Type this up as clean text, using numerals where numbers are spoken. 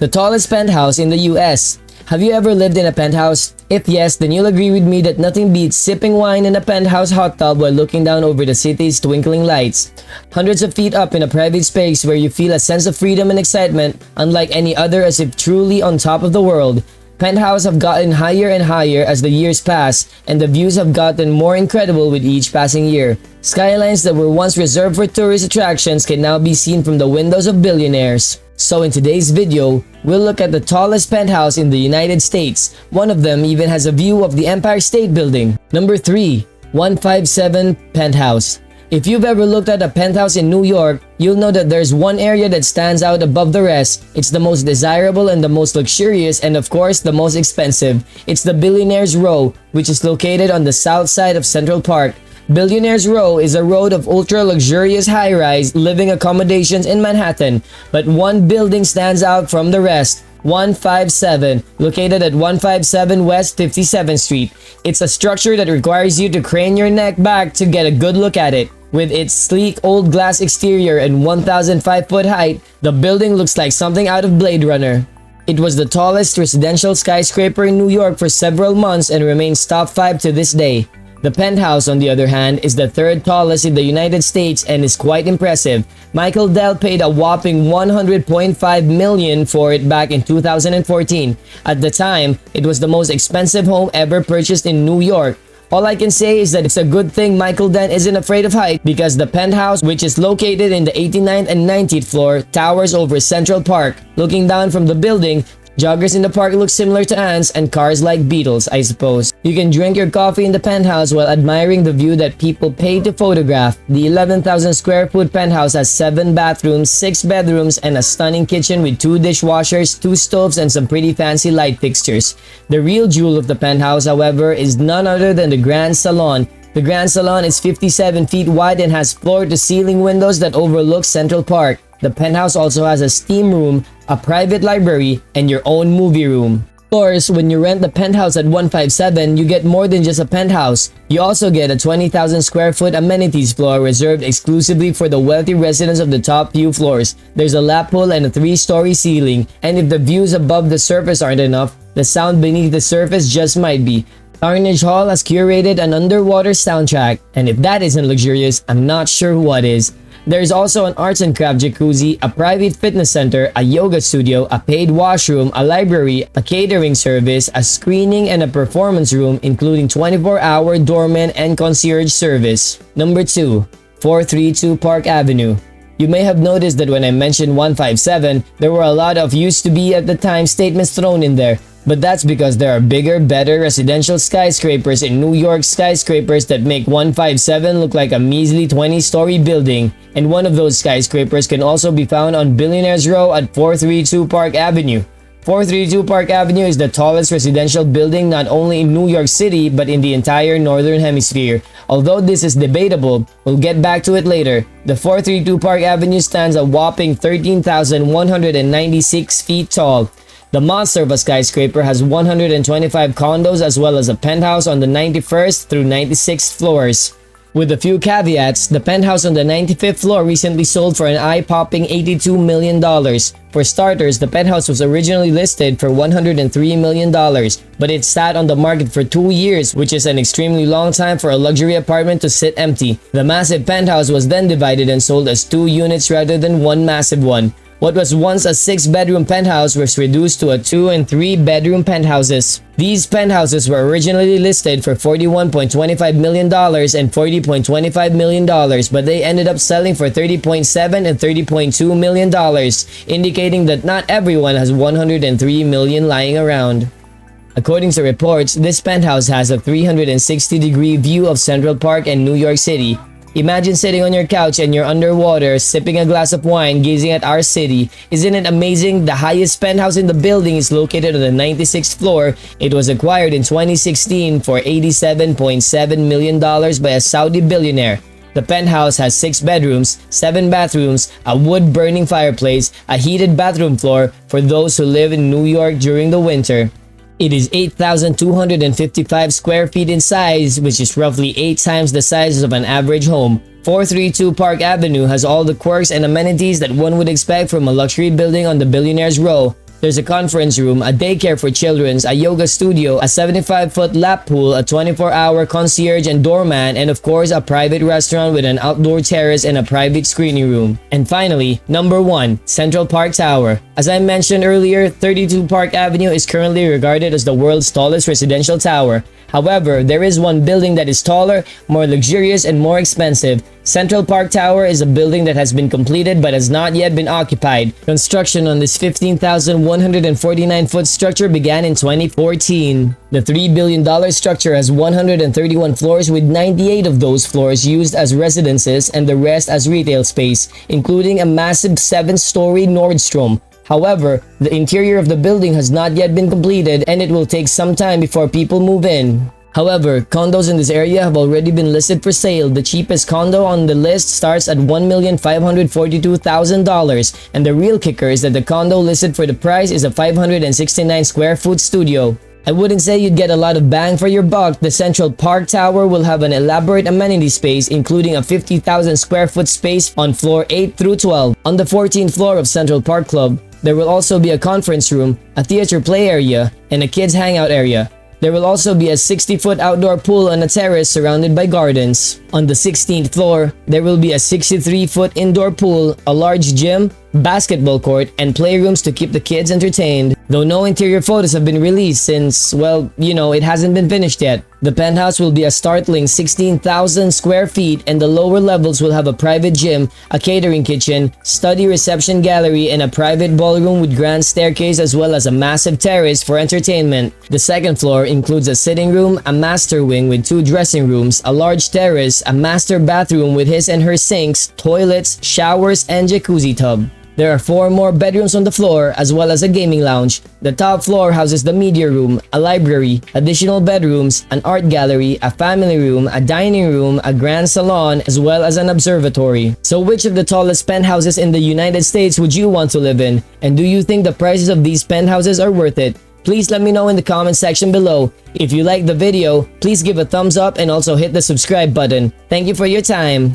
The tallest penthouse in the US. Have you ever lived in a penthouse? If yes, then you'll agree with me that nothing beats sipping wine in a penthouse hot tub while looking down over the city's twinkling lights. Hundreds of feet up in a private space where you feel a sense of freedom and excitement unlike any other, as if truly on top of the world. Penthouses have gotten higher and higher as the years pass, and the views have gotten more incredible with each passing year. Skylines that were once reserved for tourist attractions can now be seen from the windows of billionaires. So in today's video, we'll look at the tallest penthouse in the United States. One of them even has a view of the Empire State Building. Number 3. 157 Penthouse. If you've ever looked at a penthouse in New York, you'll know that there's one area that stands out above the rest. It's the most desirable and the most luxurious, and of course the most expensive. It's the Billionaires Row, which is located on the south side of Central Park. Billionaires Row is a road of ultra-luxurious high-rise living accommodations in Manhattan, but one building stands out from the rest. 157, located at 157 West 57th Street. It's a structure that requires you to crane your neck back to get a good look at it. With its sleek old glass exterior and 1,005-foot height, the building looks like something out of Blade Runner. It was the tallest residential skyscraper in New York for several months and remains top 5 to this day. The Penthouse, on the other hand, is the third tallest in the United States and is quite impressive. Michael Dell paid a whopping $100.5 million for it back in 2014. At the time, it was the most expensive home ever purchased in New York. All I can say is that it's a good thing Michael Dell isn't afraid of height, because the Penthouse, which is located in the 89th and 90th floor, towers over Central Park. Looking down from the building, joggers in the park look similar to ants, and cars like beetles, I suppose. You can drink your coffee in the penthouse while admiring the view that people pay to photograph. The 11,000 square foot penthouse has 7 bathrooms, 6 bedrooms, and a stunning kitchen with 2 dishwashers, 2 stoves, and some pretty fancy light fixtures. The real jewel of the penthouse, however, is none other than the Grand Salon. The Grand Salon is 57 feet wide and has floor-to-ceiling windows that overlook Central Park. The penthouse also has a steam room, a private library, and your own movie room. Of course, when you rent the penthouse at 157, you get more than just a penthouse. You also get a 20,000 square foot amenities floor reserved exclusively for the wealthy residents of the top few floors. There's a lap pool and a 3-story ceiling, and if the views above the surface aren't enough, the sound beneath the surface just might be. Carnegie Hall has curated an underwater soundtrack, and if that isn't luxurious, I'm not sure what is. There's also an arts and craft jacuzzi, a private fitness center, a yoga studio, a paid washroom, a library, a catering service, a screening, and a performance room, including 24-hour doorman and concierge service. Number 2. 432 Park Avenue. You may have noticed that when I mentioned 157, there were a lot of used to be at the time statements thrown in there. But that's because there are bigger, better residential skyscrapers in New York, skyscrapers that make 157 look like a measly 20-story building. And one of those skyscrapers can also be found on Billionaires Row at 432 Park Avenue. 432 Park Avenue is the tallest residential building not only in New York City but in the entire Northern Hemisphere. Although this is debatable, we'll get back to it later. The 432 Park Avenue stands a whopping 13,196 feet tall. The monster of a skyscraper has 125 condos as well as a penthouse on the 91st through 96th floors. With a few caveats, the penthouse on the 95th floor recently sold for an eye-popping $82 million. For starters, the penthouse was originally listed for $103 million, but it sat on the market for 2 years, which is an extremely long time for a luxury apartment to sit empty. The massive penthouse was then divided and sold as 2 units rather than one massive one. What was once a 6-bedroom penthouse was reduced to a 2- and 3-bedroom penthouses. These penthouses were originally listed for $41.25 million and $40.25 million, but they ended up selling for $30.7 and $30.2 million, indicating that not everyone has $103 million lying around. According to reports, this penthouse has a 360-degree view of Central Park and New York City. Imagine sitting on your couch and you're underwater, sipping a glass of wine, gazing at our city. Isn't it amazing? The highest penthouse in the building is located on the 96th floor. It was acquired in 2016 for $87.7 million by a Saudi billionaire. The penthouse has 6 bedrooms, 7 bathrooms, a wood-burning fireplace, a heated bathroom floor for those who live in New York during the winter. It is 8,255 square feet in size, which is roughly 8 times the size of an average home. 432 Park Avenue has all the quirks and amenities that one would expect from a luxury building on the Billionaires Row. There's a conference room, a daycare for children, a yoga studio, a 75-foot lap pool, a 24-hour concierge and doorman, and of course a private restaurant with an outdoor terrace and a private screening room. And finally, number 1, Central Park Tower. As I mentioned earlier, 32 Park Avenue is currently regarded as the world's tallest residential tower. However, there is one building that is taller, more luxurious, and more expensive. Central Park Tower is a building that has been completed but has not yet been occupied. Construction on this 15,149-foot structure began in 2014. The $3 billion structure has 131 floors, with 98 of those floors used as residences and the rest as retail space, including a massive 7-story Nordstrom. However, the interior of the building has not yet been completed and it will take some time before people move in. However, condos in this area have already been listed for sale. The cheapest condo on the list starts at $1,542,000, and the real kicker is that the condo listed for the price is a 569 square foot studio. I wouldn't say you'd get a lot of bang for your buck. The Central Park Tower will have an elaborate amenity space, including a 50,000 square foot space on floor 8 through 12. On the 14th floor of Central Park Club, there will also be a conference room, a theater play area, and a kids hangout area. There will also be a 60-foot outdoor pool on a terrace surrounded by gardens. On the 16th floor, there will be a 63-foot indoor pool, a large gym, basketball court, and playrooms to keep the kids entertained. Though no interior photos have been released since, well, it hasn't been finished yet. The penthouse will be a startling 16,000 square feet, and the lower levels will have a private gym, a catering kitchen, study reception gallery, and a private ballroom with grand staircase, as well as a massive terrace for entertainment. The second floor includes a sitting room, a master wing with 2 dressing rooms, a large terrace, a master bathroom with his and her sinks, toilets, showers, and jacuzzi tub. There are 4 more bedrooms on the floor, as well as a gaming lounge. The top floor houses the media room, a library, additional bedrooms, an art gallery, a family room, a dining room, a grand salon, as well as an observatory. So which of the tallest penthouses in the United States would you want to live in? And do you think the prices of these penthouses are worth it? Please let me know in the comment section below. If you liked the video, please give a thumbs up and also hit the subscribe button. Thank you for your time.